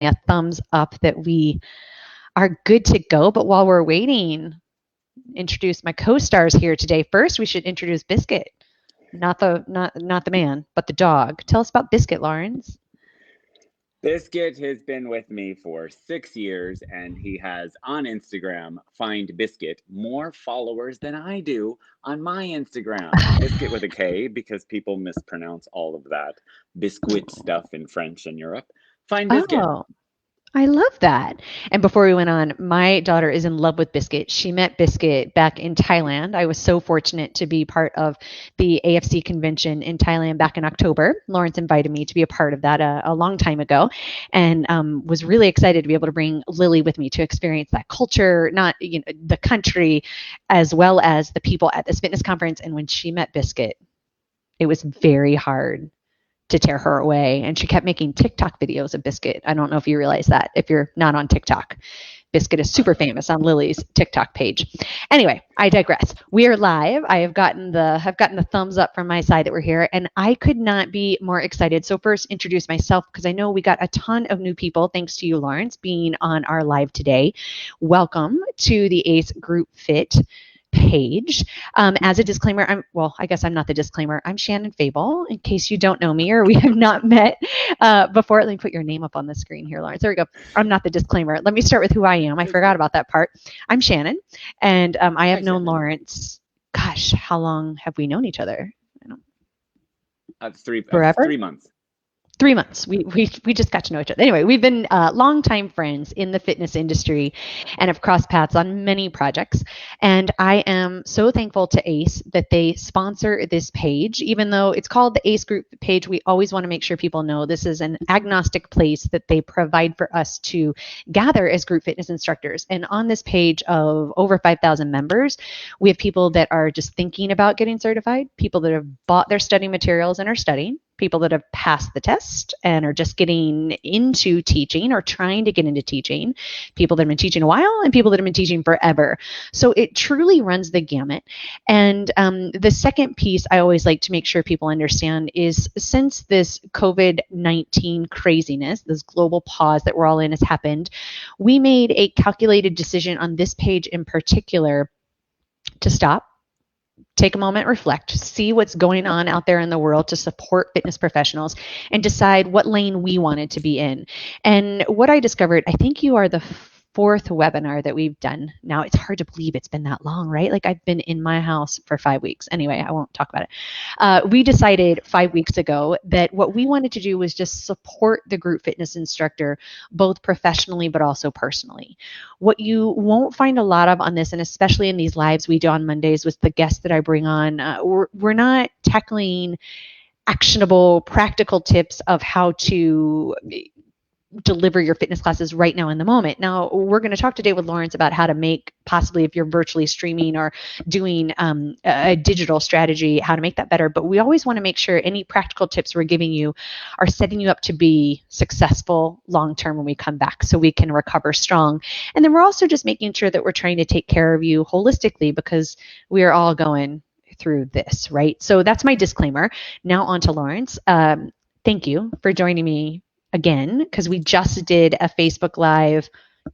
a thumbs up that we are good to go. But while we're waiting, introduce my co-stars here today. First, we should introduce Biscuit, not the man, but the dog. Tell us about Biscuit, Lawrence. Biscuit has been with me for 6 years, and he has on Instagram, Find Biscuit, more followers than I do on my Instagram. Biscuit with a K, because people mispronounce all of that biscuit stuff in French in Europe. Find Biscuit. Oh, I love that. And before we went on, my daughter is in love with Biscuit. She met Biscuit back in Thailand. I was so fortunate to be part of the AFC convention in Thailand back in October. Lawrence invited me to be a part of that a long time ago, and was really excited to be able to bring Lily with me to experience that culture, not the country, as well as the people at this fitness conference. And when she met Biscuit, it was very hard to tear her away. And she kept making TikTok videos of Biscuit. I don't know if you realize that if you're not on TikTok. Biscuit is super famous on Lily's TikTok page. Anyway, I digress. We are live. I've gotten the thumbs up from my side that we're here, and I could not be more excited. So first, introduce myself because I know we got a ton of new people, thanks to you, Lawrence, being on our live today. Welcome to the ACE Group Fit page. As a disclaimer, I guess I'm not the disclaimer. I'm Shannon Fable, in case you don't know me or we have not met before. Let me put your name up on the screen here, Lawrence. There we go. I'm not the disclaimer. Let me start with who I am. I forgot about that part. I'm Shannon, and I have known Lawrence. Gosh, how long have we known each other? I don't. Forever. 3 months. 3 months. We just got to know each other. Anyway, we've been longtime friends in the fitness industry and have crossed paths on many projects. And I am so thankful to ACE that they sponsor this page. Even though it's called the ACE Group page, we always want to make sure people know this is an agnostic place that they provide for us to gather as group fitness instructors. And on this page of over 5,000 members, we have people that are just thinking about getting certified, people that have bought their study materials and are studying, people that have passed the test and are just getting into teaching or trying to get into teaching, people that have been teaching a while, and people that have been teaching forever. So it truly runs the gamut. And the second piece I always like to make sure people understand is, since this COVID-19 craziness, this global pause that we're all in has happened, we made a calculated decision on this page in particular to stop, take a moment, reflect, see what's going on out there in the world to support fitness professionals, and decide what lane we wanted to be in. And what I discovered, I think you are the fourth webinar that we've done now. It's hard to believe it's been that long, right? Like, I've been in my house for 5 weeks. Anyway, I won't talk about it. We decided 5 weeks ago that what we wanted to do was just support the group fitness instructor, both professionally but also personally. What you won't find a lot of on this, and especially in these lives we do on Mondays with the guests that I bring on, we're not tackling actionable, practical tips of how to deliver your fitness classes right now in the moment. Now, we're going to talk today with Lawrence about how to make, possibly if you're virtually streaming or doing a digital strategy, how to make that better. But we always want to make sure any practical tips we're giving you are setting you up to be successful long-term when we come back, so we can recover strong. And then we're also just making sure that we're trying to take care of you holistically, because we are all going through this, right? So that's my disclaimer. Now on to Lawrence. Thank you for joining me again, because we just did a Facebook Live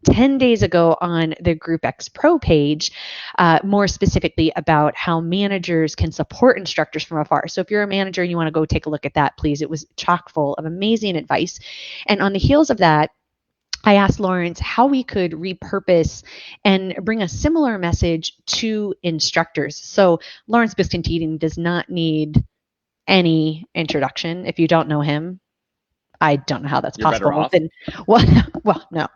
10 days ago on the Group X Pro page, more specifically about how managers can support instructors from afar. So if you're a manager and you want to go take a look at that, please. It was chock full of amazing advice. And on the heels of that, I asked Lawrence how we could repurpose and bring a similar message to instructors. So Lawrence Biscontini does not need any introduction. If you don't know him, I don't know how that's possible. Well, no.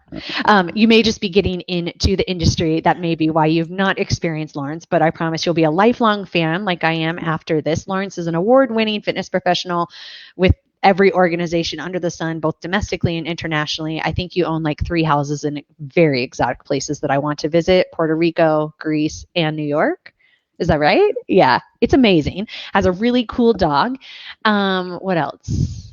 You may just be getting into the industry. That may be why you've not experienced Lawrence, but I promise you'll be a lifelong fan like I am after this. Lawrence is an award-winning fitness professional with every organization under the sun, both domestically and internationally. I think you own like 3 houses in very exotic places that I want to visit: Puerto Rico, Greece, and New York. Is that right? Yeah, it's amazing. Has a really cool dog. What else?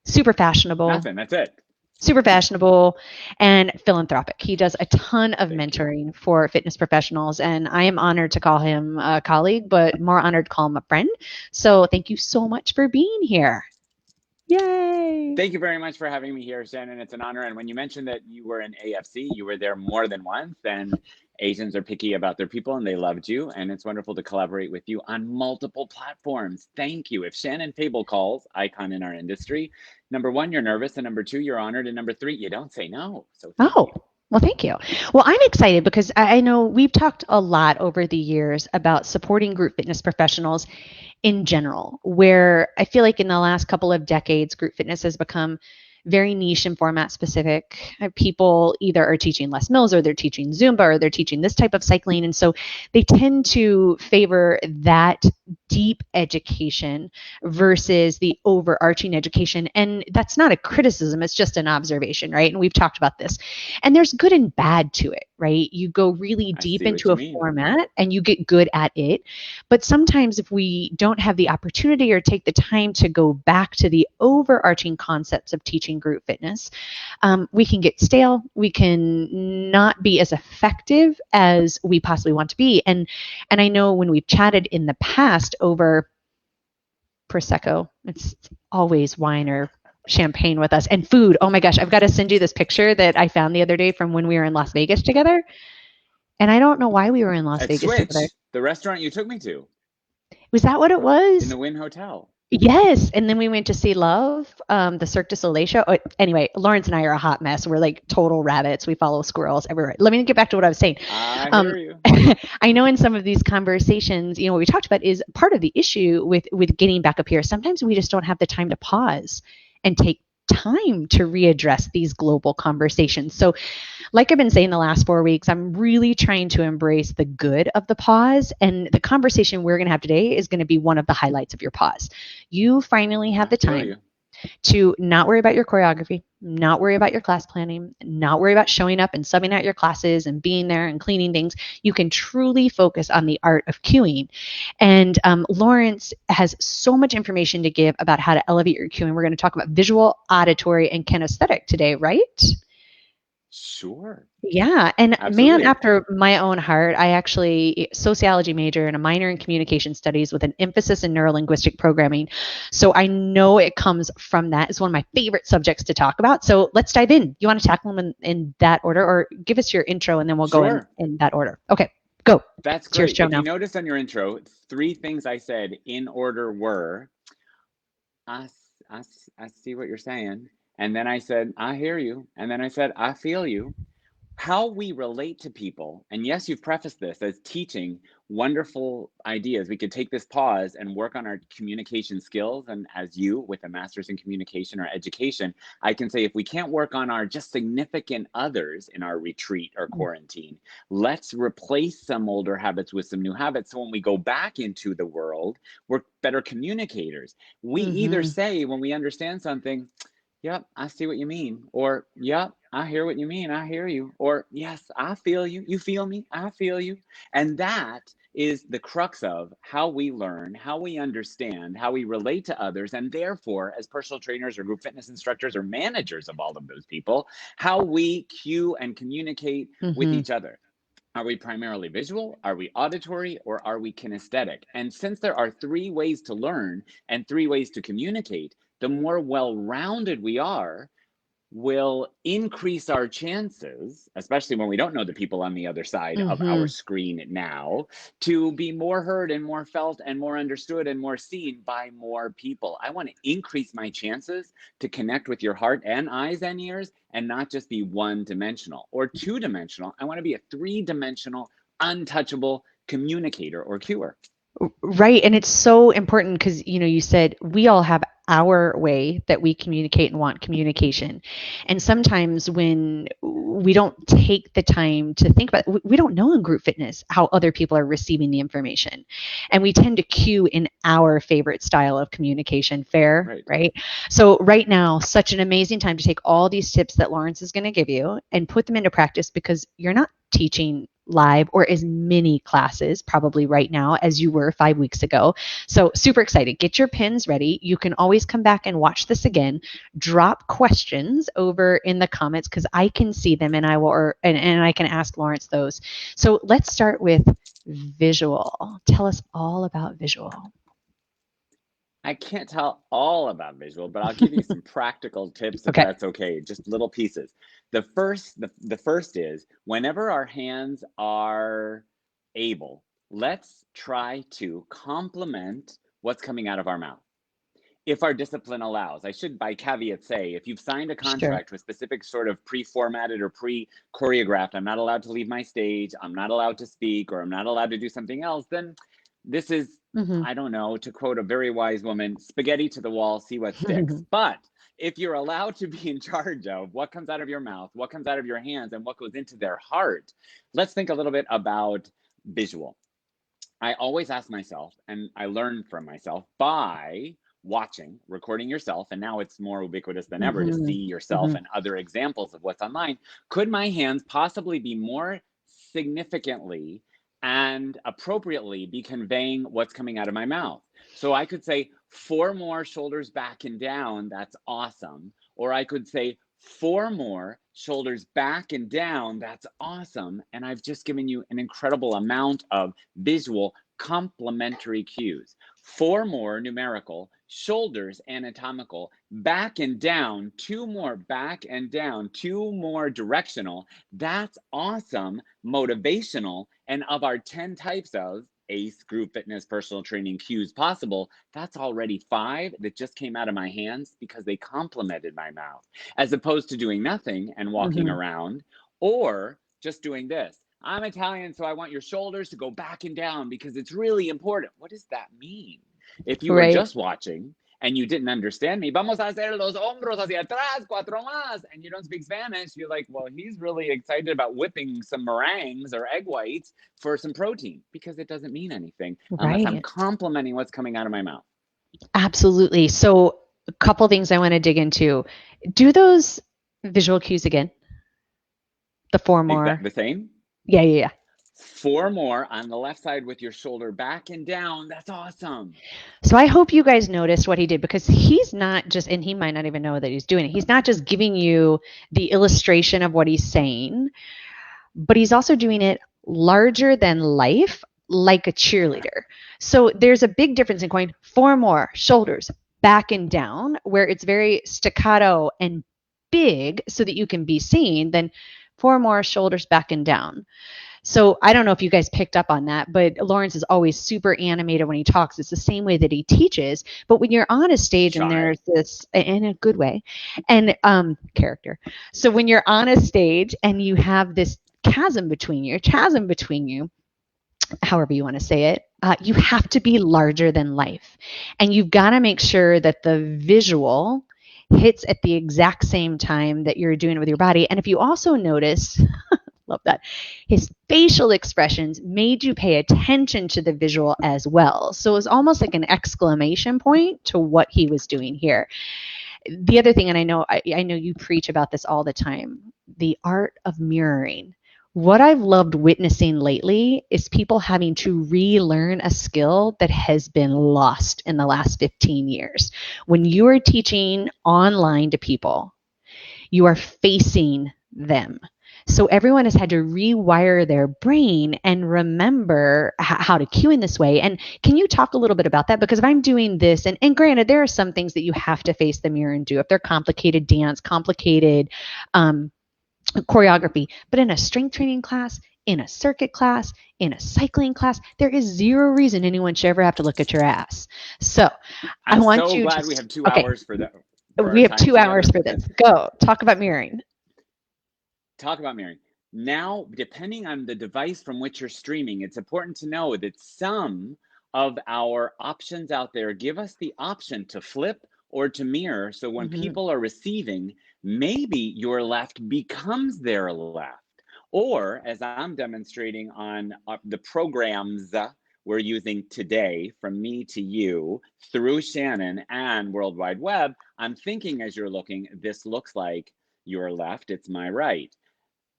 Super fashionable. Nothing. That's it. Super fashionable and philanthropic. He does a ton of mentoring for fitness professionals, and I am honored to call him a colleague, but more honored to call him a friend. So thank you so much for being here. Yay. Thank you very much for having me here, Shannon. It's an honor. And when you mentioned that you were in AFC, you were there more than once. And Asians are picky about their people and they loved you. And it's wonderful to collaborate with you on multiple platforms. Thank you. If Shannon Fable calls, icon in our industry, number one, you're nervous. And number two, you're honored. And number three, you don't say no. So thank Oh, you. well, thank you. Well, I'm excited because I know we've talked a lot over the years about supporting group fitness professionals in general, where I feel like in the last couple of decades, group fitness has become very niche and format specific. People either are teaching Les Mills or they're teaching Zumba or they're teaching this type of cycling. And so they tend to favor that deep education versus the overarching education. And that's not a criticism, it's just an observation, right? And we've talked about this. And there's good and bad to it, right? You go really I deep see what into you a mean. format and you get good at it. But sometimes if we don't have the opportunity or take the time to go back to the overarching concepts of teaching group fitness, we can get stale. We can not be as effective as we possibly want to be. And I know when we've chatted in the past over Prosecco, it's always wine or champagne with us, and food. Oh my gosh, I've got to send you this picture that I found the other day from when we were in Las Vegas together. And I don't know why we were in Las At Vegas together. Switch, the restaurant you took me to Was that what it in was? the Wynn Hotel. Yes, and then we went to see Love, the Cirque du Soleil show. Oh, anyway, Lawrence and I are a hot mess. We're like total rabbits. We follow squirrels everywhere. Let me get back to what I was saying. I Um, hear you. I know in some of these conversations, what we talked about is part of the issue with getting back up here. Sometimes we just don't have the time to pause and take time to readdress these global conversations. So like I've been saying the last 4 weeks, I'm really trying to embrace the good of the pause. And the conversation we're going to have today is going to be one of the highlights of your pause. You finally have I the feel time you. to not worry about your choreography, not worry about your class planning, not worry about showing up and subbing out your classes and being there and cleaning things. You can truly focus on the art of cueing. And Lawrence has so much information to give about how to elevate your cueing. We're going to talk about visual, auditory, and kinesthetic today, right? Sure. Yeah, and man Absolutely. after my own heart, I actually sociology major and a minor in communication studies with an emphasis in neurolinguistic programming. So I know it comes from that. It's one of my favorite subjects to talk about. So let's dive in. You want to tackle them in that order, or give us your intro and then we'll go in, Sure. in that order. Okay, go. That's It's your great. show If you now. notice on your intro, three things I said in order were I see what you're saying. And then I said, I hear you. And then I said, I feel you. How we relate to people, and yes, you've prefaced this as teaching wonderful ideas. We could take this pause and work on our communication skills. And as you, with a master's in communication or education, I can say if we can't work on our just significant others in our retreat or quarantine, let's replace some older habits with some new habits. So when we go back into the world, we're better communicators. We either Mm-hmm. say when we understand something, yep, I see what you mean. Or, yep, I hear what you mean. I hear you. Or, yes, I feel you. You feel me. I feel you. And that is the crux of how we learn, how we understand, how we relate to others, and therefore, as personal trainers or group fitness instructors or managers of all of those people, how we cue and communicate with Mm-hmm. each other. Are we primarily visual? Are we auditory? Or are we kinesthetic? And since there are three ways to learn and three ways to communicate, the more well rounded we are, will increase our chances, especially when we don't know the people on the other side of our Mm-hmm. screen now, to be more heard and more felt and more understood and more seen by more people. I want to increase my chances to connect with your heart and eyes and ears and not just be one dimensional or two dimensional. I want to be a three-dimensional, untouchable communicator or cuer. Right. And it's so important because, you said we all have our way that we communicate and want communication. And sometimes when we don't take the time to think about we don't know in group fitness how other people are receiving the information. And we tend to cue in our favorite style of communication, fair, Right. right? So right now, such an amazing time to take all these tips that Lawrence is going to give you and put them into practice because you're not teaching live or as many classes probably right now as you were 5 weeks ago. So super excited. Get your pins ready. You can always come back and watch this again. Drop questions over in the comments because I can see them and I will and I can ask Lawrence those. So let's start with visual. Tell us all about visual. I can't tell all about visual, but I'll give you some practical tips if Okay. that's okay, just little pieces. The first is whenever our hands are able, let's try to complement what's coming out of our mouth. If our discipline allows. I should, by caveat, say if you've signed a Sure. contract with specific sort of pre-formatted or pre-choreographed, I'm not allowed to leave my stage, I'm not allowed to speak, or I'm not allowed to do something else, then this is, Hmm. I don't know, to quote a very wise woman, spaghetti to the wall, see what sticks. But if you're allowed to be in charge of what comes out of your mouth, what comes out of your hands, and what goes into their heart, let's think a little bit about visual. I always ask myself, and I learn from myself by watching, recording yourself, and now it's more ubiquitous than ever to Hmm. see yourself Hmm. and other examples of what's online. Could my hands possibly be more significantly and appropriately be conveying what's coming out of my mouth? So I could say, four more shoulders back and down, that's awesome. Or I could say, four more shoulders back and down, that's awesome. And I've just given you an incredible amount of visual complementary cues. Four more numerical, shoulders anatomical, back and down, two more back and down, two more directional. That's awesome, motivational. And of our 10 types of ACE, group fitness, personal training cues possible, that's already five that just came out of my hands because they complemented my mouth, as opposed to doing nothing and walking Hmm. around, or just doing this. I'm Italian, so I want your shoulders to go back and down because it's really important. What does that mean? If you were Right. just watching and you didn't understand me, vamos a hacer los hombros hacia atrás, cuatro más, and you don't speak Spanish, you're like, well, he's really excited about whipping some meringues or egg whites for some protein, because it doesn't mean anything unless I'm Right. complimenting what's coming out of my mouth. Absolutely. So, a couple things I want to dig into. Do those visual cues again. The four more. The same? Yeah, yeah, yeah. Four more on the left side with your shoulder back and down. That's awesome. So I hope you guys noticed what he did, because he's not just, and he might not even know that he's doing it. He's not just giving you the illustration of what he's saying, but he's also doing it larger than life, like a cheerleader. So there's a big difference in going four more shoulders back and down, where it's very staccato and big so that you can be seen, then four more shoulders back and down. So I don't know if you guys picked up on that, but Lawrence is always super animated when he talks. It's the same way that he teaches. But when you're on a stage and Shy. there's this, in a good way, and character. So when you're on a stage and you have this chasm between you, however you want to say it, you have to be larger than life. And you've got to make sure that the visual hits at the exact same time that you're doing it with your body. And if you also notice, love that, his facial expressions made you pay attention to the visual as well. So it was almost like an exclamation point to what he was doing here. The other thing, and I know you preach about this all the time, the art of mirroring. What I've loved witnessing lately is people having to relearn a skill that has been lost in the last 15 years. When you are teaching online to people, you are facing them. So everyone has had to rewire their brain and remember how to cue in this way. And can you talk a little bit about that? Because if I'm doing this, and granted, there are some things that you have to face the mirror and do if they're complicated dance, complicated choreography, but in a strength training class, in a circuit class, in a cycling class, there is zero reason anyone should ever have to look at your ass. So I I'm want so you glad we to, have 2 hours okay, for our we have time 2 hours together, for this. because Go talk about mirroring. talk about mirroring. Now, depending on the device from which you're streaming, it's important to know that some of our options out there give us the option to flip or to mirror. So when Mm-hmm. people are receiving, maybe your left becomes their left. Or, as I'm demonstrating on the programs we're using today, from me to you, through Shannon and World Wide Web, I'm thinking as you're looking, this looks like your left, it's my right.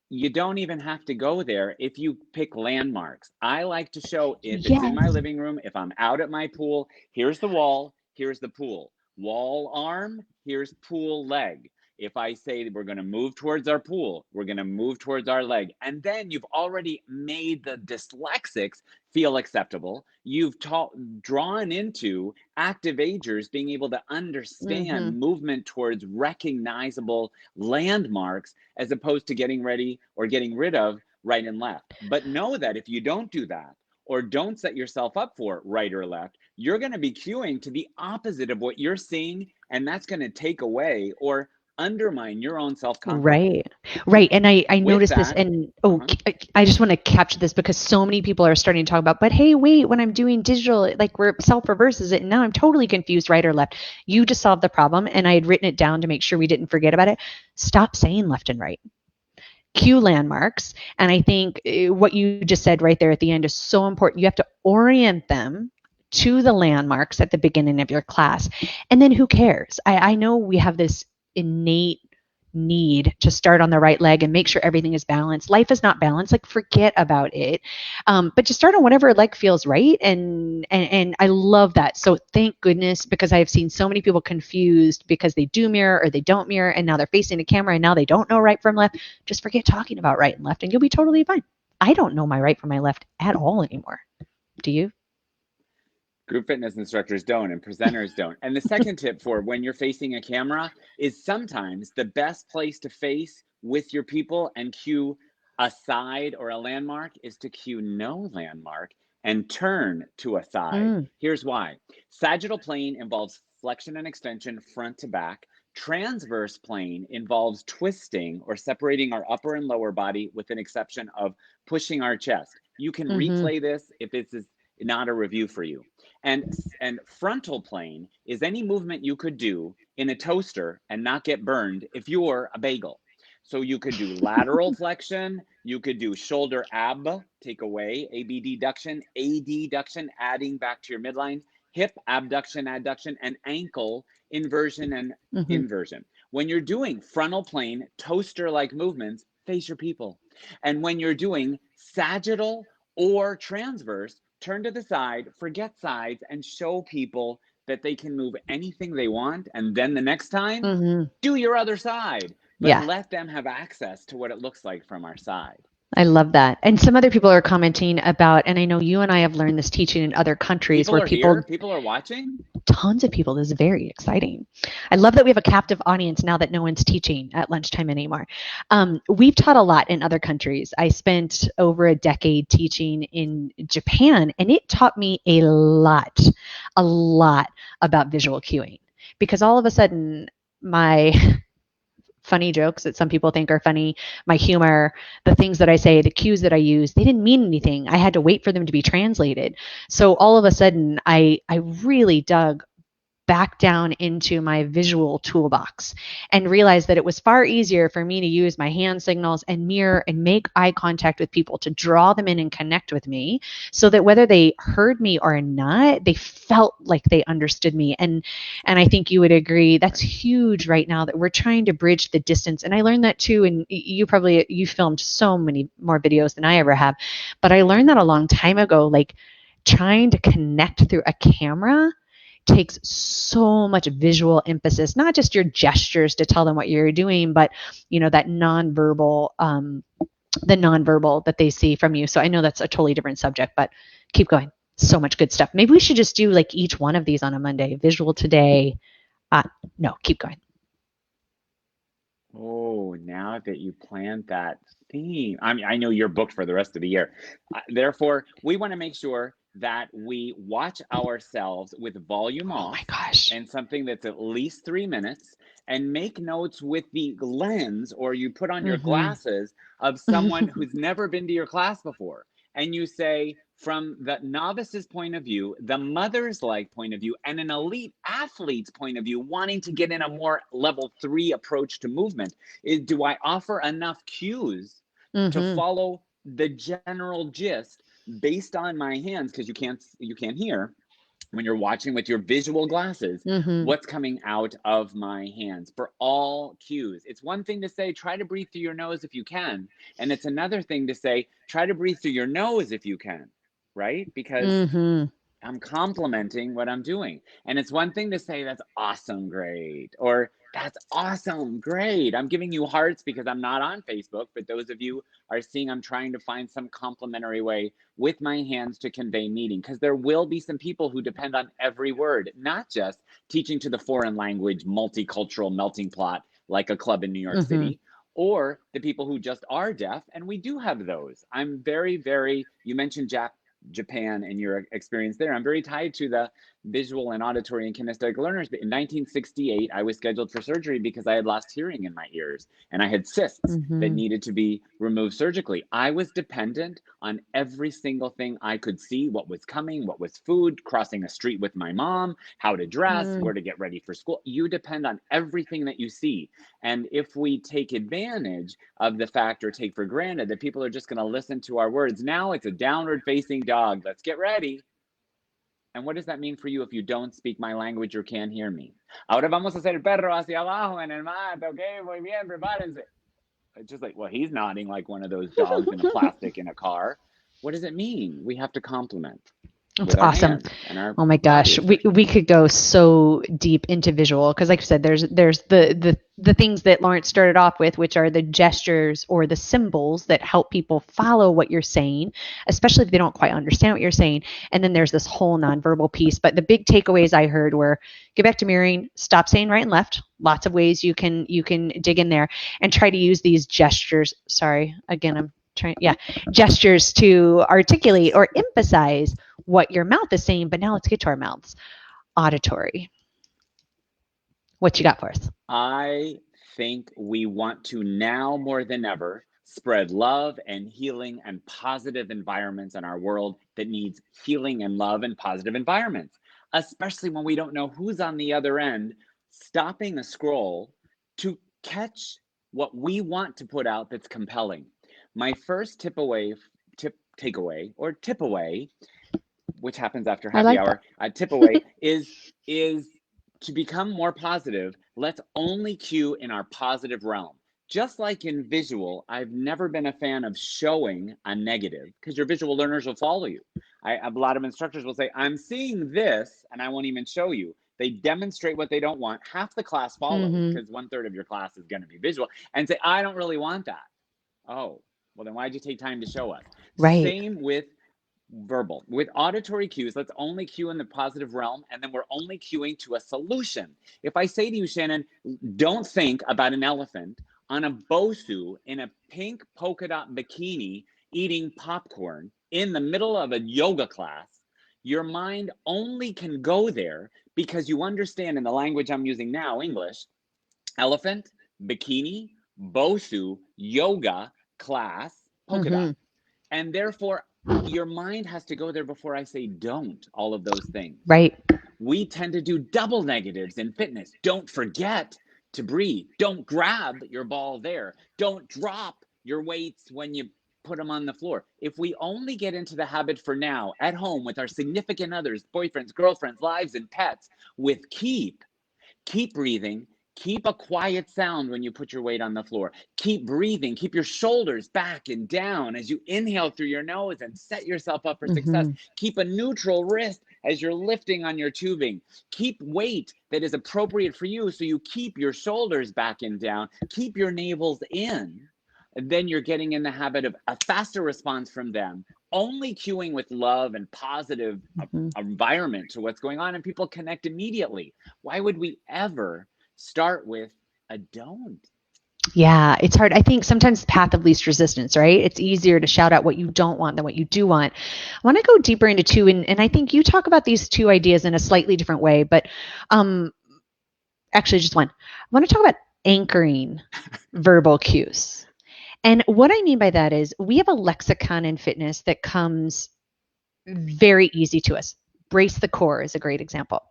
You don't even have to go there if you pick landmarks. I like to show, if it's in my Yes. living room, if I'm out at my pool, here's the wall, here's the pool. Wall arm, here's pool leg. if I say we're going to move towards our pool, we're going to move towards our leg, and then you've already made the dyslexics feel acceptable. You've drawn into active agers being able to Mm-hmm. understand movement towards recognizable landmarks as opposed to getting ready or getting rid of right and left. But know that if you don't do that, or don't set yourself up for right or left, you're going to be cueing to the opposite of what you're seeing, and that's going to take away or undermine your own self-confidence. Right. Right. And I With noticed this that, and uh-huh, I just want to capture this because so many people are starting to talk about, but hey, wait, when I'm doing digital, like where self reverses it, and now I'm totally confused right or left. You just solved the problem and I had written it down to make sure we didn't forget about it. Stop saying left and right. Cue landmarks. And I think what you just said right there at the end is so important. You have to orient them to the landmarks at the beginning of your class. And then who cares? I know we have this innate need to start on the right leg and make sure everything is balanced. Life is not balanced. Like forget about it. But just start on whatever leg feels right. And I love that. So thank goodness because I have seen so many people confused because they do mirror or they don't mirror, and now they're facing a camera and now they don't know right from left. Just forget talking about right and left, and you'll be totally fine. I don't know my right from my left at all anymore. Do you? group fitness instructors don't and presenters don't. And the second tip for when you're facing a camera is sometimes the best place to face with your people and cue a side or a landmark is to cue no landmark and turn to a side. Mm, Here's why. Sagittal plane involves flexion and extension front to back. Transverse plane involves twisting or separating our upper and lower body with an exception of pushing our chest. You can mm-hmm, replay this if this is not a review for you. And frontal plane is any movement you could do in a toaster and not get burned if you're a bagel. So you could do lateral flexion, you could do shoulder ab, take away, AB deduction, adduction, adding back to your midline, hip abduction, adduction, and ankle inversion and mm-hmm, inversion. When you're doing frontal plane, toaster like movements, face your people. And when you're doing sagittal or transverse, turn to the side, forget sides, and show people that they can move anything they want. And then the next time, mm-hmm. do your other side, but Yeah. let them have access to what it looks like from our side. I love that. And some other people are commenting about, and I know you and I have learned this teaching in other countries People where are here, people, people are watching. tons of people, this is very exciting. I love that we have a captive audience now that no one's teaching at lunchtime anymore. We've taught a lot in other countries. I spent over a decade teaching in Japan, and it taught me a lot about visual cueing because all of a sudden, my funny jokes that some people think are funny, my humor, the things that I say, the cues that I use, they didn't mean anything. I had to wait for them to be translated. So all of a sudden, I really dug back down into my visual toolbox and realized that it was far easier for me to use my hand signals and mirror and make eye contact with people to draw them in and connect with me so that whether they heard me or not, they felt like they understood me. And I think you would agree that's Right. huge right now that we're trying to bridge the distance. And I learned that too. And you filmed so many more videos than I ever have, but I learned that a long time ago, like trying to connect through a camera takes so much visual emphasis, not just your gestures to tell them what you're doing, but that nonverbal, the nonverbal that they see from you. So I know that's a totally different subject, but keep going. So much good stuff. Maybe we should just do like each one of these on a Monday. Visual today. Uh, no, keep going. Oh, now that you plant that theme, I mean, I know you're booked for the rest of the year. Therefore, we want to make sure that we watch ourselves with volume Oh my off gosh. and something that's at least 3 minutes and make notes with the lens or you put on your Mm-hmm. glasses of someone who's never been to your class before. And you say, from the novice's point of view, the mother's like point of view, and an elite athlete's point of view, wanting to get in a more level 3 approach to movement, is do I offer enough cues to Mm-hmm. follow the general gist based on my hands? Because you can't hear when you're watching with your visual glasses Mm-hmm. what's coming out of my hands for all cues. It's one thing to say try to breathe through your nose if you can, and it's another thing to say try to breathe through your nose if you can, right? Because Mm-hmm. I'm complimenting what I'm doing. And it's one thing to say that's awesome, great, or That's awesome. Great. I'm giving you hearts because I'm not on Facebook, but those of you are seeing I'm trying to find some complimentary way with my hands to convey meaning, because there will be some people who depend on every word, not just teaching to the foreign language multicultural melting pot like a club in New York Mm-hmm. City, or the people who just are deaf, and we do have those. I'm very, very, you mentioned Japan and your experience there. I'm very tied to the visual and auditory and kinesthetic learners. But in 1968, I was scheduled for surgery because I had lost hearing in my ears and I had cysts that Mm-hmm. needed to be removed surgically. I was dependent on every single thing I could see, what was coming, what was food, crossing a street with my mom, how to dress, Mm. where to get ready for school. You depend on everything that you see. And if we take advantage of the fact or take for granted that people are just going to listen to our words, now it's a downward facing dog. Let's get ready. And what does that mean for you if you don't speak my language or can't hear me? Ahora vamos a hacer el perro hacia abajo en el mat. Okay, muy bien, prepárense. It's just like, well, he's nodding like one of those dogs in a plastic in a car. What does it mean? We have to compliment That's with our awesome. hands and our Oh my body gosh, we expressions. could go so deep into visual because, like I said, there's the things that Lawrence started off with, which are the gestures or the symbols that help people follow what you're saying, especially if they don't quite understand what you're saying. And then there's this whole nonverbal piece. But the big takeaways I heard were: get back to mirroring, stop saying right and left. Lots of ways you can dig in there and try to use these gestures. Sorry, again, I'm trying. Yeah, gestures to articulate or emphasize what your mouth is saying. But now let's get to our mouths. Auditory. What you got for us? I think we want to now more than ever spread love and healing and positive environments in our world that needs healing and love and positive environments, especially when we don't know who's on the other end, stopping a scroll to catch what we want to put out that's compelling. My first takeaway or tip away, which happens after I happy like that. hour, tip away is to become more positive. Let's only cue in our positive realm. Just like in visual, I've never been a fan of showing a negative because your visual learners will follow you. A lot of instructors will say, I'm seeing this, and I won't even show you. They demonstrate what they don't want. Half the class follows Mm-hmm. because 1/3 of your class is going to be visual and say, I don't really want that. Oh, well, then why'd you take time to show us? Right. Same with verbal. With auditory cues, let's only cue in the positive realm, and then we're only cueing to a solution. If I say to you, Shannon, don't think about an elephant on a bosu in a pink polka dot bikini eating popcorn in the middle of a yoga class, your mind only can go there because you understand in the language I'm using now, English, elephant, bikini, bosu, yoga, class, polka dot. Mm-hmm. And therefore, your mind has to go there before I say don't, all of those things. Right. We tend to do double negatives in fitness. Don't forget to breathe. Don't grab your ball there. Don't drop your weights when you put them on the floor. If we only get into the habit for now, at home with our significant others, boyfriends, girlfriends, lives, and pets, with keep breathing. Keep a quiet sound when you put your weight on the floor. Keep breathing. Keep your shoulders back and down as you inhale through your nose and set yourself up for success. Mm-hmm. Keep a neutral wrist as you're lifting on your tubing. Keep weight that is appropriate for you so you keep your shoulders back and down. Keep your navels in. And then you're getting in the habit of a faster response from them, only cueing with love and positive Mm-hmm. environment to what's going on, and people connect immediately. Why would we ever start with a don't? Yeah, it's hard. I think sometimes path of least resistance, right? It's easier to shout out what you don't want than what you do want. I want to go deeper into two, and I think you talk about these two ideas in a slightly different way, but um, actually, just one. I want to talk about anchoring verbal cues. And what I mean by that is we have a lexicon in fitness that comes very easy to us. Brace the core is a great example.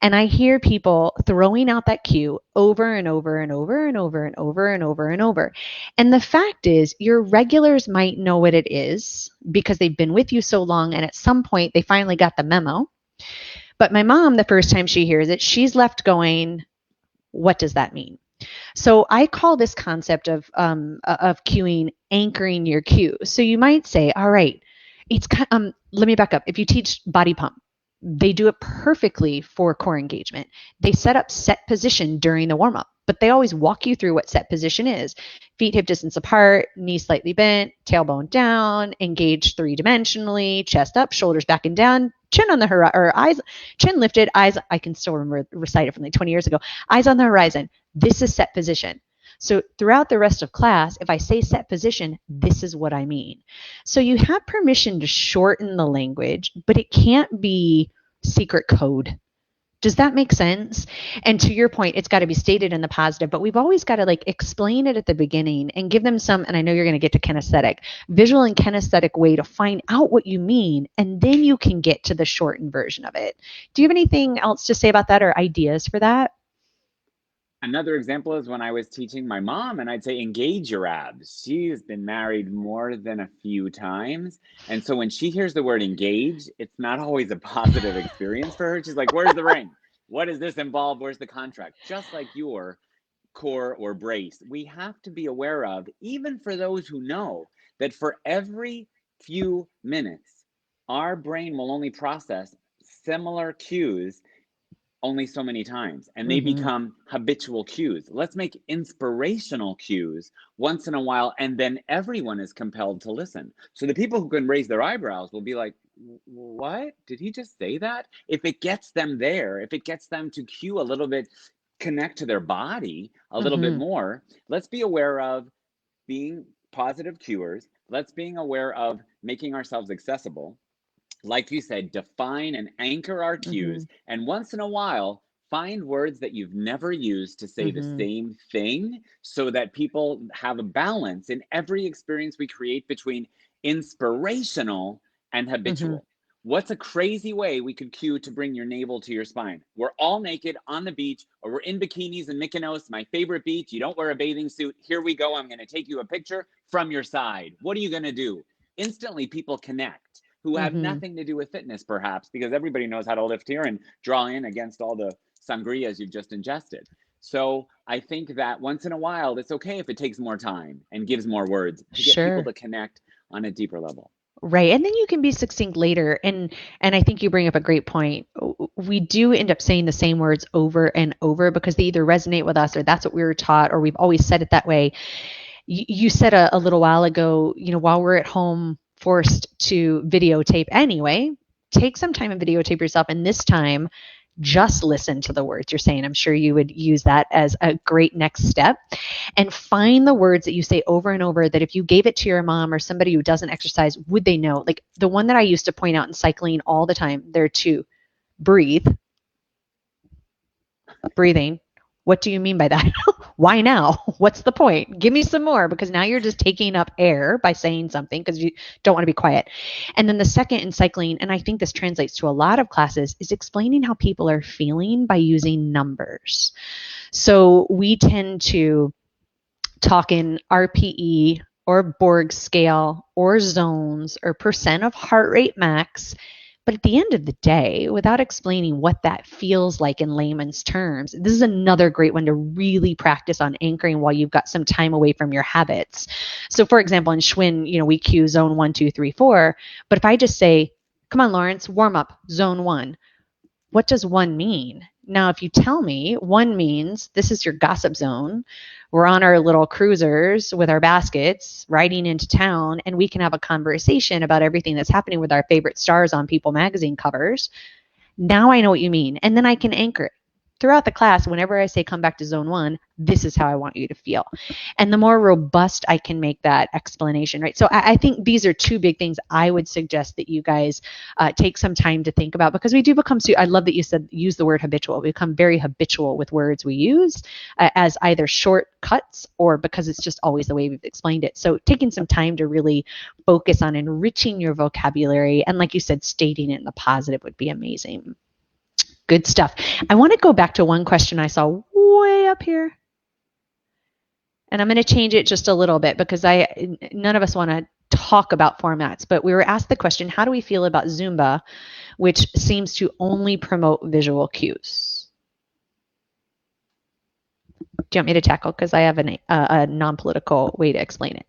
And I hear people throwing out that cue over and over and over and over and over and over and over. And the fact is, your regulars might know what it is because they've been with you so long. And at some point, they finally got the memo. But my mom, the first time she hears it, she's left going, what does that mean? So I call this concept of cueing anchoring your cue. So you might say, all right, let me back up. If you teach body pump, They do it perfectly for core engagement. They set up set position during the warm up, but they always walk you through what set position is. Feet hip distance apart, knees slightly bent, tailbone down, engaged three dimensionally, chest up, shoulders back and down, chin on the horizon, or eyes, chin lifted, eyes, I can still remember, recite it from like 20 years ago, eyes on the horizon. This is set position. So throughout the rest of class, if I say set position, this is what I mean. So you have permission to shorten the language, but it can't be secret code. Does that make sense? And to your point, it's got to be stated in the positive, but we've always got to like explain it at the beginning and give them some, and I know you're going to get to kinesthetic, visual and kinesthetic way to find out what you mean, and then you can get to the shortened version of it. Do you have anything else to say about that or ideas for that? Another example is when I was teaching my mom, and I'd say, engage your abs. She's been married more than a few times. And so when she hears the word engage, it's not always a positive experience for her. She's like, where's the ring? What does this involve? Where's the contract? Just like your core or brace, we have to be aware of, even for those who know, that for every few minutes, our brain will only process similar cues only so many times, and they Mm-hmm. become habitual cues. Let's make inspirational cues once in a while, and then everyone is compelled to listen. So the people who can raise their eyebrows will be like, what? Did he just say that? If it gets them there, if it gets them to cue a little bit, connect to their body a little bit Mm-hmm. more, let's be aware of being positive cuers. Let's being aware of making ourselves accessible, like you said, define and anchor our Mm-hmm. cues. And once in a while, find words that you've never used to say the Mm-hmm. same thing, so that people have a balance in every experience we create between inspirational and Mm-hmm. habitual. What's a crazy way we could cue to bring your navel to your spine? We're all naked on the beach, or we're in bikinis in Mykonos, my favorite beach. You don't wear a bathing suit. Here we go. I'm going to take you a picture from your side. What are you going to do? Instantly, people connect who have Mm-hmm. nothing to do with fitness, perhaps, because everybody knows how to lift here and draw in against all the sangrias you've just ingested. So I think that once in a while, it's okay if it takes more time and gives more words to get people Sure. to connect on a deeper level. Right. And then you can be succinct later. And I think you bring up a great point. We do end up saying the same words over and over because they either resonate with us or that's what we were taught or we've always said it that way. You said a little while ago, while we're at home forced to videotape anyway, take some time and videotape yourself. And this time, just listen to the words you're saying. I'm sure you would use that as a great next step and find the words that you say over and over that if you gave it to your mom or somebody who doesn't exercise, would they know? Like the one that I used to point out in cycling all the time, there are two: breathe, breathing. What do you mean by that? Why now? What's the point? Give me some more because now you're just taking up air by saying something because you don't want to be quiet. And then the second in cycling, and I think this translates to a lot of classes, is explaining how people are feeling by using numbers. So we tend to talk in RPE or Borg scale or zones or percent of heart rate max. But at the end of the day, without explaining what that feels like in layman's terms, this is another great one to really practice on anchoring while you've got some time away from your habits. So, for example, in Schwinn, we cue zone 1, 2, 3, 4. But if I just say, come on, Lawrence, warm up, zone 1, what does one mean? Now, if you tell me one means this is your gossip zone, we're on our little cruisers with our baskets riding into town, and we can have a conversation about everything that's happening with our favorite stars on People magazine covers. Now I know what you mean. And then I can anchor it. Throughout the class, whenever I say come back to zone 1, this is how I want you to feel. And the more robust I can make that explanation, right? So I think these are two big things I would suggest that you guys take some time to think about because we do become, I love that you said use the word habitual. We become very habitual with words we use as either shortcuts or because it's just always the way we've explained it. So taking some time to really focus on enriching your vocabulary and like you said, stating it in the positive would be amazing. Good stuff. I want to go back to one question I saw way up here. And I'm going to change it just a little bit because none of us want to talk about formats, but we were asked the question, how do we feel about Zumba, which seems to only promote visual cues? Do you want me to tackle? Because I have a non-political way to explain it.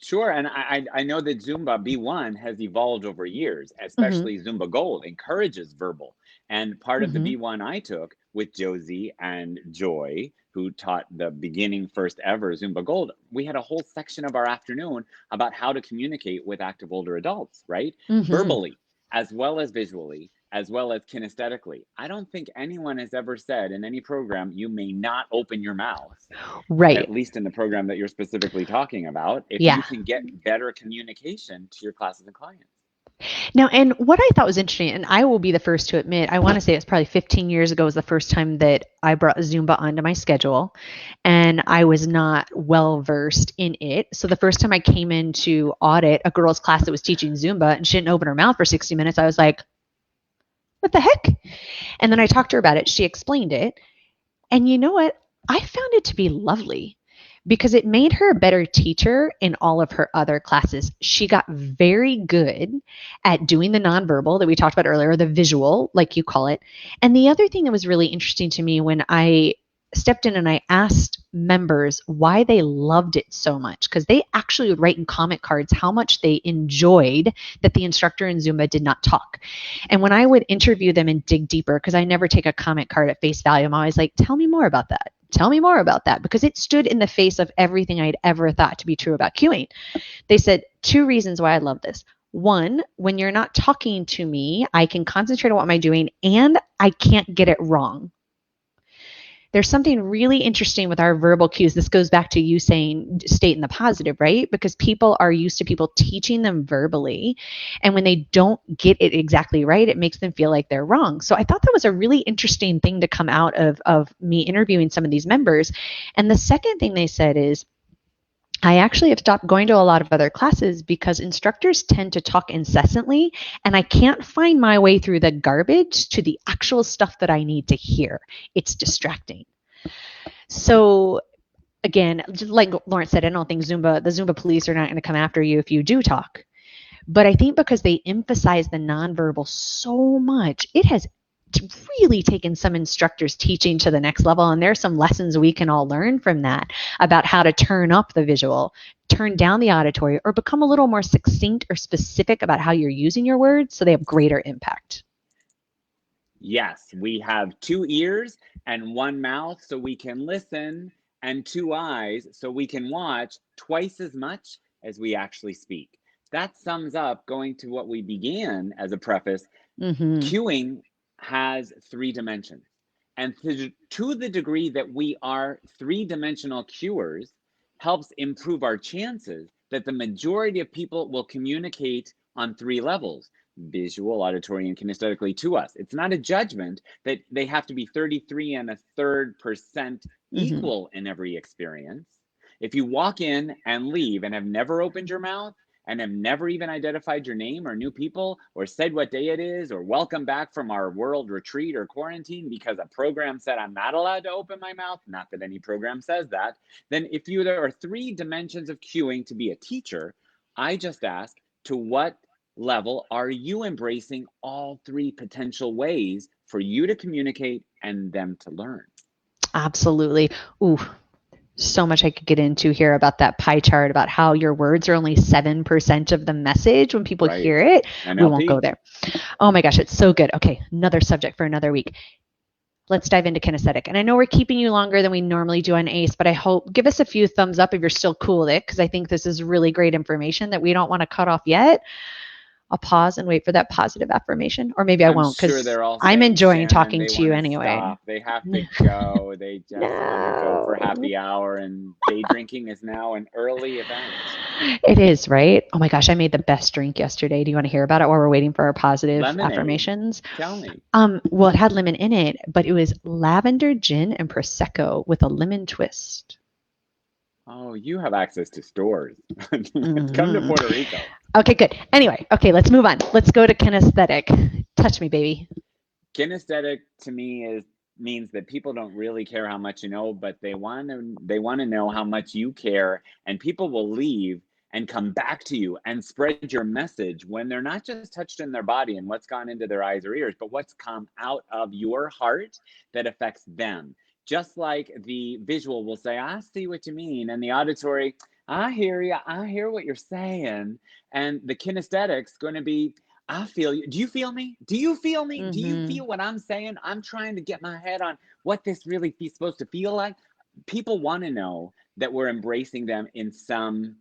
Sure, and I know that Zumba B1 has evolved over years, Hmm. especially Zumba Gold encourages verbal. And part of the Hmm. B1 I took with Josie and Joy, who taught the beginning first ever Zumba Gold, we had a whole section of our afternoon about how to communicate with active older adults, right? Hmm. Verbally, as well as visually, as well as kinesthetically. I don't think anyone has ever said in any program, you may not open your mouth, at Right. least in the program that you're specifically talking about, if you Yeah. can get better communication to your classes and clients. Now, and what I thought was interesting, and I will be the first to admit, I want to say it's probably 15 years ago was the first time that I brought Zumba onto my schedule, and I was not well versed in it. So the first time I came in to audit a girl's class that was teaching Zumba and she didn't open her mouth for 60 minutes, I was like, what the heck? And then I talked to her about it. She explained it. And you know what? I found it to be lovely because it made her a better teacher in all of her other classes. She got very good at doing the nonverbal that we talked about earlier, the visual, like you call it. And the other thing that was really interesting to me when I stepped in and I asked members why they loved it so much, because they actually would write in comment cards how much they enjoyed that the instructor in Zumba did not talk. And when I would interview them and dig deeper, because I never take a comment card at face value, I'm always like, tell me more about that. Tell me more about that, because it stood in the face of everything I'd ever thought to be true about queuing. They said two reasons why I love this. One, when you're not talking to me, I can concentrate on what am I doing and I can't get it wrong. There's something really interesting with our verbal cues. This goes back to you saying state in the positive, right? Because people are used to people teaching them verbally. And when they don't get it exactly right, it makes them feel like they're wrong. So I thought that was a really interesting thing to come out of me interviewing some of these members. And the second thing they said is, I actually have stopped going to a lot of other classes because instructors tend to talk incessantly, and I can't find my way through the garbage to the actual stuff that I need to hear. It's distracting. So again, just like Lawrence said, I don't think the Zumba police are not going to come after you if you do talk. But I think because they emphasize the nonverbal so much, it has really taken some instructors teaching to the next level. And there's some lessons we can all learn from that about how to turn up the visual, turn down the auditory, or become a little more succinct or specific about how you're using your words so they have greater impact. Yes, we have two ears and one mouth so we can listen, and two eyes so we can watch twice as much as we actually speak. That sums up, going to what we began as a preface. Mm-hmm. Cueing has three dimensions. And to the degree that we are three-dimensional cuers, helps improve our chances that the majority of people will communicate on three levels: visual, auditory, and kinesthetically to us. It's not a judgment that they have to be 33 and a third percent Mm-hmm. equal in every experience. If you walk in and leave and have never opened your mouth, and have never even identified your name or new people or said what day it is or welcome back from our world retreat or quarantine because a program said I'm not allowed to open my mouth, not that any program says that, then if there are three dimensions of cueing to be a teacher, I just ask, to what level are you embracing all three potential ways for you to communicate and them to learn? Absolutely. Ooh, so much I could get into here about that pie chart about how your words are only 7% of the message when people Right. hear it. We won't go NLP. there. Oh my gosh, it's so good. Okay, another subject for another week. Let's dive into kinesthetic. And I know we're keeping you longer than we normally do on ACE, but I hope give us a few thumbs up if you're still cool with it, because I think this is really great information that we don't want to cut off yet. I'll pause and wait for that positive affirmation, or maybe I I'm won't sure because they're all I'm saying, enjoying Shannon, talking they to want you to anyway. stop. They have to go. They just want to go for No. happy hour, and day drinking is now an early event. It is, right? Oh my gosh, I made the best drink yesterday. Do you want to hear about it while we're waiting for our positive Lemonade. affirmations? Tell me. Well, it had lemon in it, but it was lavender gin and prosecco with a lemon twist. Oh, you have access to stores. Come to Hmm. Puerto Rico. Okay, good. Anyway, okay, let's move on. Let's go to kinesthetic. Touch me, baby. Kinesthetic to me is means that people don't really care how much you know, but they want to know how much you care, and people will leave and come back to you and spread your message when they're not just touched in their body and what's gone into their eyes or ears, but what's come out of your heart that affects them. Just like the visual will say, I see what you mean, and the auditory, I hear you. I hear what you're saying. And the kinesthetic's going to be, I feel you. Do you feel me? Do you feel me? Do you Mm-hmm. feel what I'm saying? I'm trying to get my head on what this really is supposed to feel like. People want to know that we're embracing them in some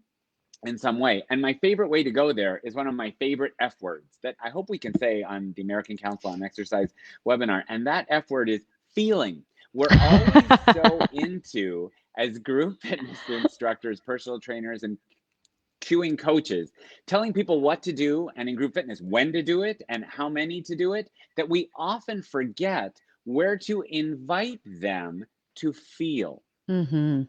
way. And my favorite way to go there is one of my favorite F words that I hope we can say on the American Council on Exercise webinar. And that F word is feeling. We're always so into, as group fitness instructors, personal trainers, and cueing coaches, telling people what to do, and in group fitness, when to do it and how many to do it, that we often forget where to invite them to feel. Mm-hmm.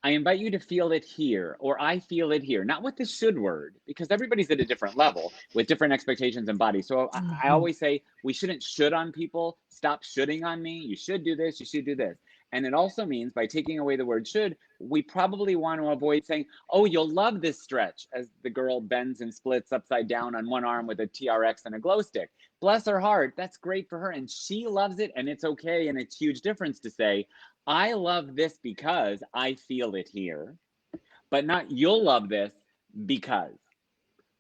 I invite you to feel it here, or I feel it here, not with the should word, because everybody's at a different level with different expectations and bodies. So I Mm-hmm. always say we shouldn't should on people. Stop shoulding on me. You should do this. You should do this. And it also means by taking away the word should, we probably want to avoid saying, oh, you'll love this stretch, as the girl bends and splits upside down on one arm with a TRX and a glow stick. Bless her heart. That's great for her. And she loves it. And it's okay. And it's a huge difference to say, I love this because I feel it here, but not you'll love this because.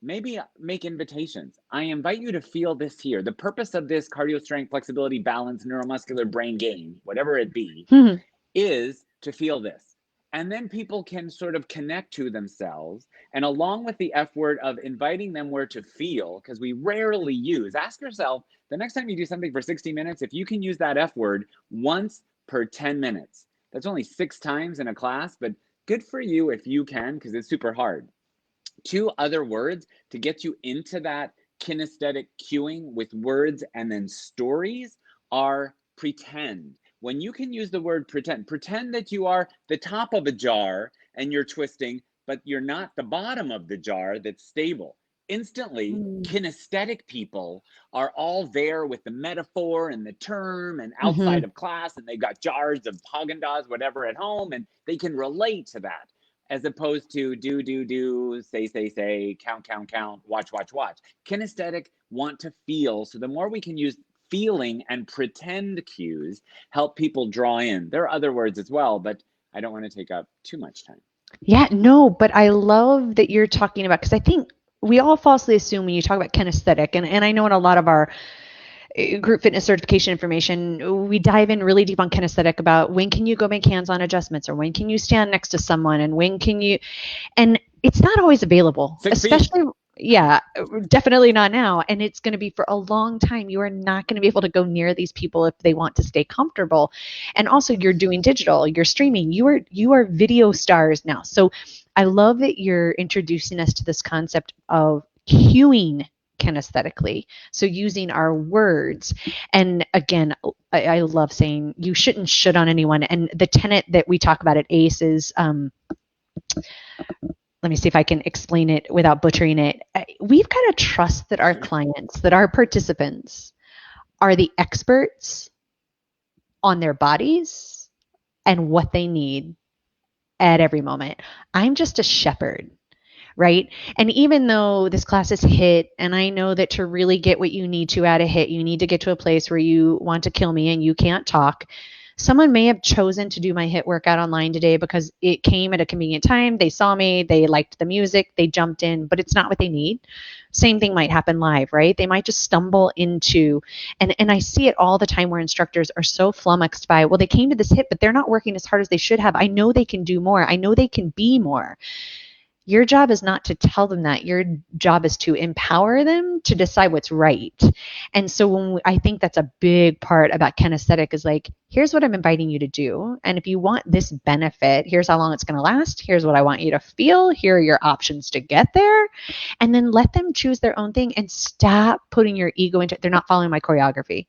Maybe make invitations. I invite you to feel this here. The purpose of this cardio strength, flexibility, balance, neuromuscular brain gain, whatever it be, Mm-hmm. is to feel this. And then people can sort of connect to themselves. And along with the F word of inviting them where to feel, because we rarely use, ask yourself the next time you do something for 60 minutes, if you can use that F word once per 10 minutes. That's only 6 times in a class, but good for you if you can, because it's super hard. 2 other words to get you into that kinesthetic cueing with words and then stories are pretend. When you can use the word pretend, pretend that you are the top of a jar and you're twisting, but you're not the bottom of the jar that's stable. Instantly, kinesthetic people are all there with the metaphor and the term and outside Mm-hmm. of class, and they've got jars of Haagen-Dazs, whatever, at home, and they can relate to that as opposed to do, say, count, count, count, watch. Kinesthetic want to feel. So the more we can use feeling and pretend cues, help people draw in. There are other words as well, but I don't want to take up too much time. Yeah, no, but I love that you're talking about, because I think we all falsely assume when you talk about kinesthetic, and I know in a lot of our group fitness certification information, we dive in really deep on kinesthetic about when can you go make hands-on adjustments, or when can you stand next to someone, and when can you, and it's not always available, 6 feet. especially, yeah, definitely not now. And it's going to be for a long time. You are not going to be able to go near these people if they want to stay comfortable. And also, you're doing digital, you're streaming, you are video stars now. So I love that you're introducing us to this concept of cueing kinesthetically, so using our words. And again, I love saying you shouldn't should on anyone. And the tenet that we talk about at ACE is, let me see if I can explain it without butchering it. We've got to trust that our clients, that our participants are the experts on their bodies and what they need at every moment. I'm just a shepherd, right? And even though this class is HIIT, and I know that to really get what you need to out of HIIT, you need to get to a place where you want to kill me and you can't talk. Someone may have chosen to do my HIIT workout online today because it came at a convenient time. They saw me, they liked the music, they jumped in, but it's not what they need. Same thing might happen live, right? They might just stumble into, and I see it all the time where instructors are so flummoxed by, well, they came to this HIIT, but they're not working as hard as they should have. I know they can do more. I know they can be more. Your job is not to tell them that. Your job is to empower them to decide what's right. And so I think that's a big part about kinesthetic is like, here's what I'm inviting you to do. And if you want this benefit, here's how long it's going to last. Here's what I want you to feel. Here are your options to get there. And then let them choose their own thing and stop putting your ego into it. They're not following my choreography.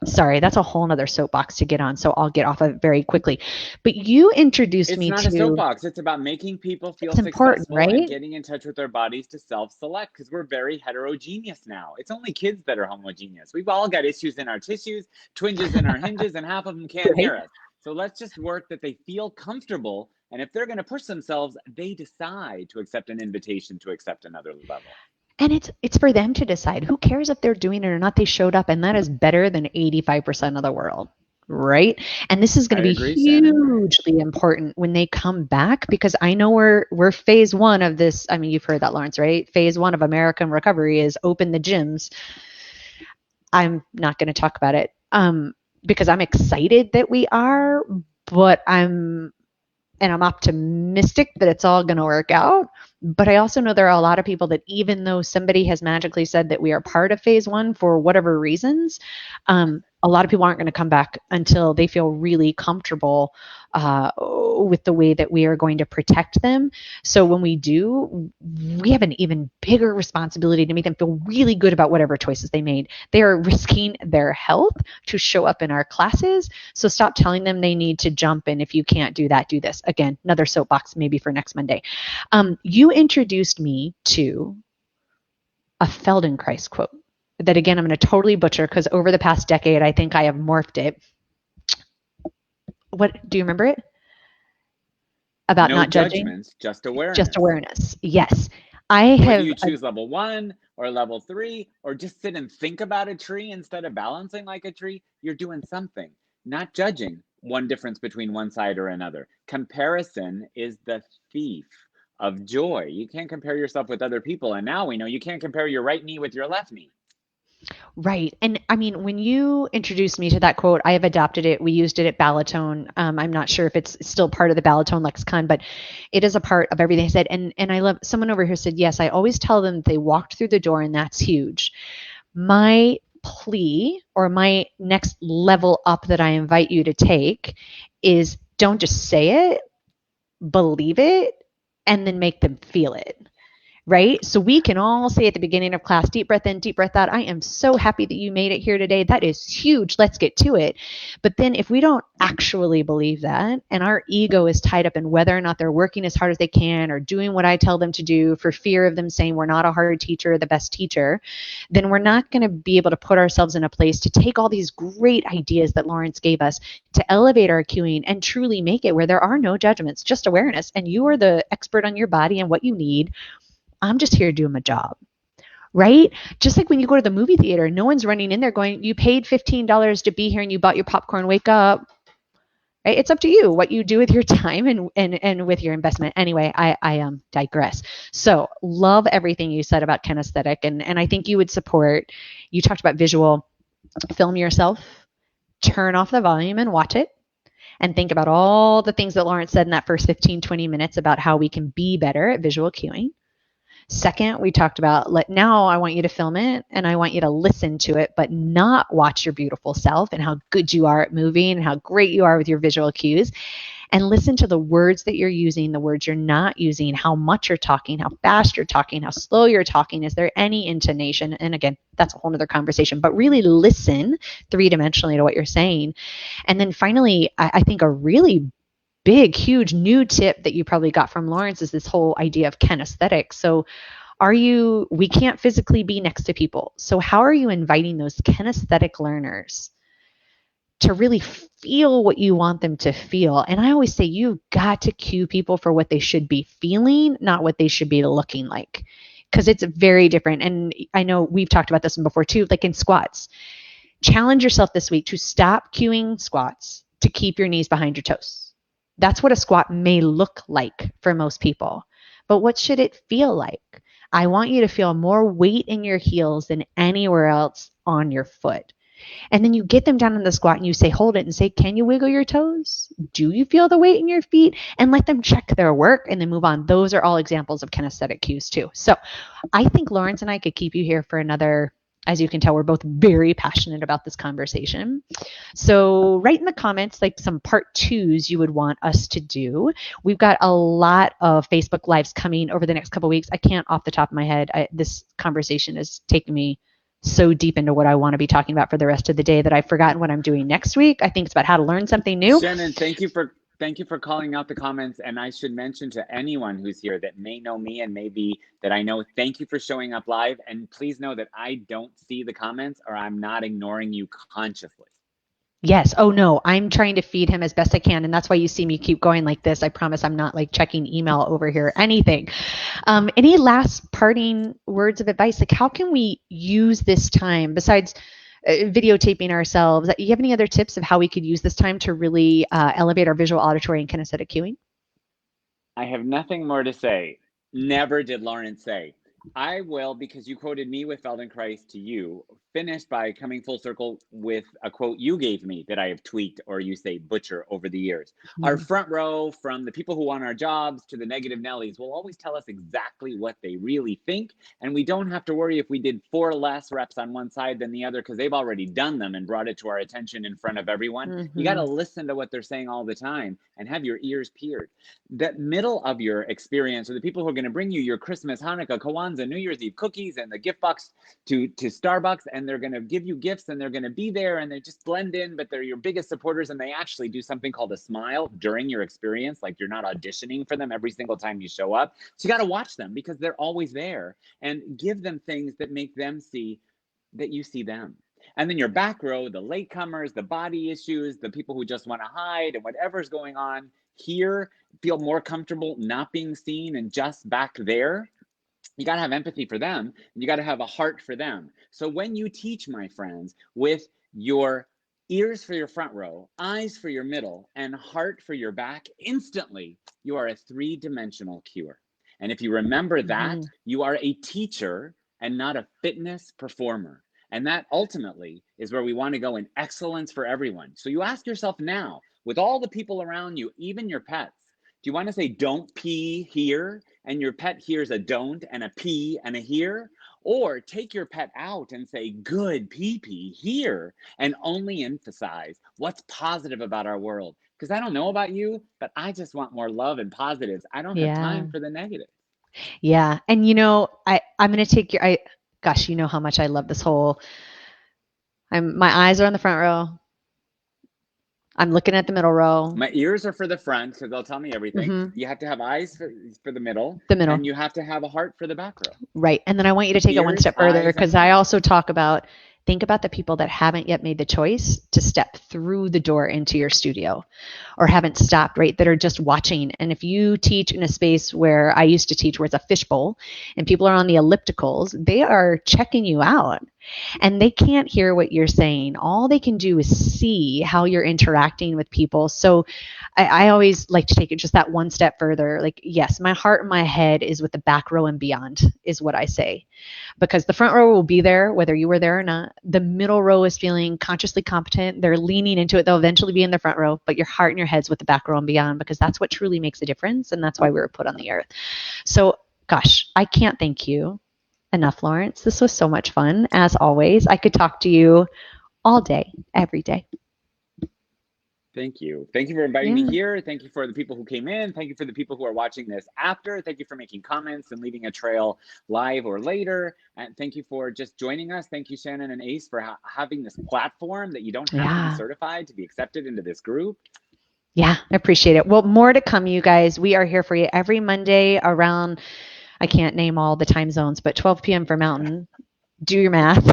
Sorry, that's a whole nother soapbox to get on, so I'll get off of it very quickly. But you introduced It's me not a to, soapbox. It's about making people feel it's important, successful and right? getting in touch with their bodies to self-select because we're very heterogeneous now. It's only kids that are homogeneous. We've all got issues in our tissues, twinges in our hinges, and half of them can't Right. hear us. So let's just work that they feel comfortable. And if they're going to push themselves, they decide to accept an invitation to accept another level. And it's for them to decide. Who cares if they're doing it or not? They showed up, and that is better than 85% of the world, right? And this is going I to be agree, Shannon. hugely important when they come back, because I know we're phase one of this. I mean, you've heard that, Lawrence, right? Phase one of American recovery is open the gyms. I'm not going to talk about it because I'm excited that we are, but I'm optimistic that it's all going to work out. But I also know there are a lot of people that, even though somebody has magically said that we are part of phase one for whatever reasons, a lot of people aren't going to come back until they feel really comfortable with the way that we are going to protect them. So when we do, we have an even bigger responsibility to make them feel really good about whatever choices they made. They are risking their health to show up in our classes. So stop telling them they need to jump in. If you can't do that, do this. Again, another soapbox maybe for next Monday. You introduced me to a Feldenkrais quote that, again, I'm going to totally butcher because over the past decade, I think I have morphed it. What do you remember it? About No not judging, judgments, just just awareness. awareness. Yes. I Whether have you choose level 1 or level 3, or just sit and think about a tree instead of balancing like a tree, you're doing something. Not judging one difference between one side or another. Comparison is the thief of joy. You can't compare yourself with other people. And now we know you can't compare your right knee with your left knee. Right. And I mean, when you introduced me to that quote, I have adopted it. We used it at Ballatone. I'm not sure if it's still part of the Ballatone lexicon, but it is a part of everything I said. And I love, someone over here said, yes, I always tell them they walked through the door, and that's huge. My plea, or my next level up that I invite you to take, is don't just say it, believe it, and then make them feel it. Right? So we can all say at the beginning of class, deep breath in, deep breath out. I am so happy that you made it here today. That is huge. Let's get to it. But then if we don't actually believe that, and our ego is tied up in whether or not they're working as hard as they can or doing what I tell them to do for fear of them saying we're not a hard teacher or the best teacher, then we're not going to be able to put ourselves in a place to take all these great ideas that Lawrence gave us to elevate our cueing and truly make it where there are no judgments, just awareness. And you are the expert on your body and what you need. I'm just here to do my job, right? Just like when you go to the movie theater, no one's running in there going, you paid $15 to be here and you bought your popcorn, wake up. Right? It's up to you what you do with your time and with your investment. Anyway, I digress. So love everything you said about kinesthetic, and I think you would support. You talked about visual. Film yourself, turn off the volume and watch it, and think about all the things that Lawrence said in that first 15-20 minutes about how we can be better at visual cueing. Second, we talked about, now I want you to film it and I want you to listen to it, but not watch your beautiful self and how good you are at moving and how great you are with your visual cues. And listen to the words that you're using, the words you're not using, how much you're talking, how fast you're talking, how slow you're talking. Is there any intonation? And again, that's a whole other conversation, but really listen three-dimensionally to what you're saying. And then finally, I think a really big, huge new tip that you probably got from Lawrence is this whole idea of kinesthetic. So we can't physically be next to people. So how are you inviting those kinesthetic learners to really feel what you want them to feel? And I always say you've got to cue people for what they should be feeling, not what they should be looking like, because it's very different. And I know we've talked about this one before too, like in squats. Challenge yourself this week to stop cueing squats to keep your knees behind your toes. That's what a squat may look like for most people. But what should it feel like? I want you to feel more weight in your heels than anywhere else on your foot. And then you get them down in the squat and you say, hold it, and say, can you wiggle your toes? Do you feel the weight in your feet? And let them check their work and then move on. Those are all examples of kinesthetic cues too. So I think Lawrence and I could keep you here for another. As you can tell, we're both very passionate about this conversation. So write in the comments like some part twos you would want us to do. We've got a lot of Facebook Lives coming over the next couple of weeks. I can't off the top of my head. This conversation is taking me so deep into what I want to be talking about for the rest of the day that I've forgotten what I'm doing next week. I think it's about how to learn something new. Shannon, thank you for calling out the comments. And I should mention to anyone who's here that may know me and maybe that I know, thank you for showing up live. And please know that I don't see the comments, or I'm not ignoring you consciously. Yes. Oh no, I'm trying to feed him as best I can. And that's why you see me keep going like this. I promise I'm not like checking email over here or anything. Any last parting words of advice? Like, how can we use this time besides videotaping ourselves. You have any other tips of how we could use this time to really elevate our visual, auditory, and kinesthetic cueing? I have nothing more to say. Never did Lawrence say. I will, because you quoted me with Feldenkrais to you, finish by coming full circle with a quote you gave me that I have tweaked, or you say butcher, over the years. Our Mm. front row, from the people who want our jobs to the negative Nellies, will always tell us exactly what they really think. And we don't have to worry if we did 4 less reps on one side than the other, because they've already done them and brought it to our attention in front of everyone. You got to Mm-hmm. listen to what they're saying all the time and have your ears peeled. That middle of your experience, or the people who are going to bring you your Christmas, Hanukkah, Kwanzaa, New Year's Eve cookies and the gift box to Starbucks, and they're going to give you gifts, and they're going to be there, and they just blend in, but they're your biggest supporters, and they actually do something called a smile during your experience, like you're not auditioning for them every single time you show up. So you got to watch them, because they're always there, and give them things that make them see that you see them. And then your back row, the latecomers, the body issues, the people who just want to hide and whatever's going on here, feel more comfortable not being seen and just back there. You got to have empathy for them, and you got to have a heart for them. So when you teach, my friends, with your ears for your front row, eyes for your middle, and heart for your back, instantly you are a 3-dimensional cuer. And if you remember Mm-hmm. that, you are a teacher and not a fitness performer. And that ultimately is where we want to go, in excellence for everyone. So you ask yourself now, with all the people around you, even your pets, do you want to say don't pee here, and your pet hears a don't and a pee and a here? Or take your pet out and say good pee pee here, and only emphasize what's positive about our world? Because I don't know about you, but I just want more love and positives. I don't have Yeah. time for the negative. Yeah. And I'm going to take your, gosh, you know how much I love this whole, my eyes are on the front row. I'm looking at the middle row. My ears are for the front, because they'll tell me everything. Mm-hmm. You have to have eyes for the middle, The middle. and you have to have a heart for the back row. Right. And then I want you to take it one Ears, step further, eyes, and because I heart. also talk about think about the people that haven't yet made the choice to step through the door into your studio, or haven't stopped, right? That are just watching. And if you teach in a space where I used to teach, where it's a fishbowl and people are on the ellipticals, they are checking you out, and they can't hear what you're saying. All they can do is see how you're interacting with people. So I always like to take it just that one step further. Like, yes, my heart and my head is with the back row and beyond, is what I say, because the front row will be there whether you were there or not. The middle row is feeling consciously competent. They're leaning into it. They'll eventually be in the front row, but your heart and your head's with the back row and beyond, because that's what truly makes a difference. And that's why we were put on the earth. So, gosh, I can't thank you enough, Lawrence. This was so much fun. As always, I could talk to you all day, every day. Thank you. Thank you for inviting me Yeah. here. Thank you for the people who came in. Thank you for the people who are watching this after. Thank you for making comments and leaving a trail live or later. And thank you for just joining us. Thank you, Shannon and Ace, for having this platform that you don't have to be Yeah. certified to be accepted into this group. Yeah, I appreciate it. Well, more to come, you guys. We are here for you every Monday around, I can't name all the time zones, but 12 p.m. for Mountain. Do your math.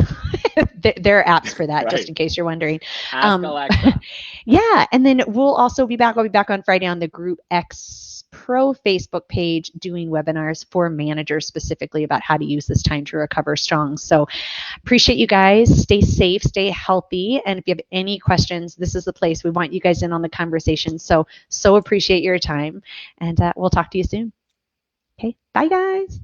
There are apps for that, just Right. in case you're wondering. Ask Um, Alexa. yeah, and then we'll also be back. I'll be back on Friday on the Group X Pro Facebook page doing webinars for managers specifically about how to use this time to recover strong. So appreciate you guys. Stay safe, stay healthy. And if you have any questions, this is the place. We want you guys in on the conversation. So appreciate your time. And we'll talk to you soon. Okay, bye, guys.